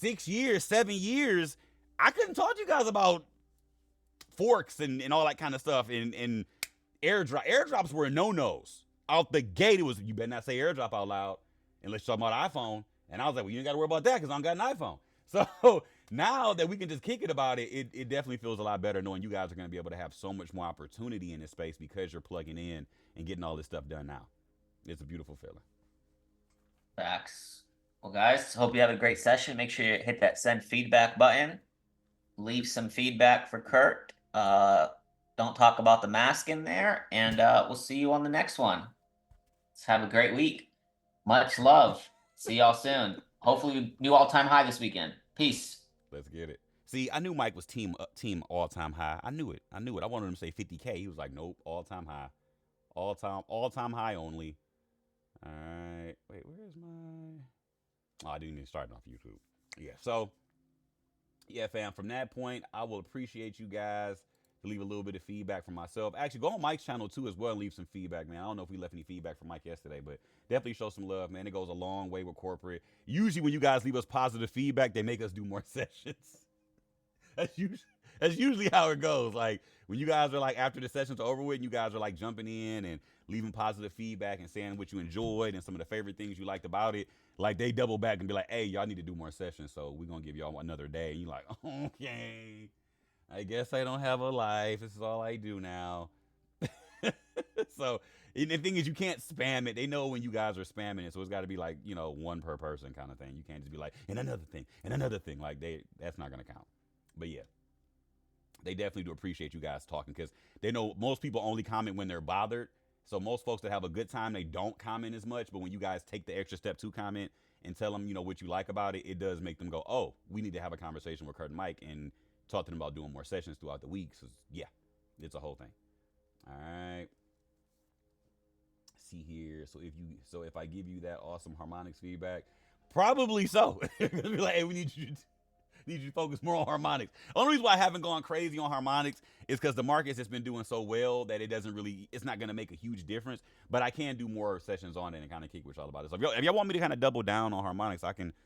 6 years, 7 years, I couldn't talk to you guys about forks and all that kind of stuff. And airdrops were no-nos. Out the gate, it was, you better not say airdrop out loud unless you're talking about iPhone. And I was like, well, you ain't got to worry about that because I don't got an iPhone. So now that we can just kick it about it, it definitely feels a lot better knowing you guys are going to be able to have so much more opportunity in this space because you're plugging in and getting all this stuff done now. It's a beautiful feeling. Facts. Well, guys, hope you have a great session. Make sure you hit that send feedback button. Leave some feedback for Curt. Don't talk about the mask in there. And we'll see you on the next one. Let's have a great week. Much love. See y'all soon. Hopefully, new all-time high this weekend. Peace. Let's get it. See, I knew Mike was team all-time high. I knew it. I wanted him to say 50K. He was like, nope, all-time high. All-time high only. All right. Wait, where's my... Oh, I didn't even start off YouTube. Yeah, so, yeah, fam, from that point, I will appreciate you guys to leave a little bit of feedback from myself. Actually, go on Mike's channel, too, as well, and leave some feedback, man. I don't know if we left any feedback from Mike yesterday, but definitely show some love, man. It goes a long way with corporate. Usually, when you guys leave us positive feedback, they make us do more sessions. That's usually how it goes. Like, when you guys are, like, after the sessions are over with, and you guys are, like, jumping in and leaving positive feedback and saying what you enjoyed and some of the favorite things you liked about it, like, they double back and be like, hey, y'all need to do more sessions, so we're going to give y'all another day. And you're like, okay, I guess I don't have a life. This is all I do now. So, and the thing is, you can't spam it. They know when you guys are spamming it, so it's got to be like, you know, one per person kind of thing. You can't just be like, and another thing, and another thing. Like, that's not going to count. But yeah, they definitely do appreciate you guys talking because they know most people only comment when they're bothered. So most folks that have a good time, they don't comment as much. But when you guys take the extra step to comment and tell them, you know, what you like about it, it does make them go, oh, we need to have a conversation with Curt and Mike and talk to them about doing more sessions throughout the week. So yeah, it's a whole thing. All right. See here. So if I give you that awesome harmonics feedback, probably so. Be like, hey, we need you to focus more on harmonics. The only reason why I haven't gone crazy on harmonics is because the market's just been doing so well that it's not going to make a huge difference. But I can do more sessions on it and kind of kick with y'all about it. So if y'all want me to kind of double down on harmonics, I can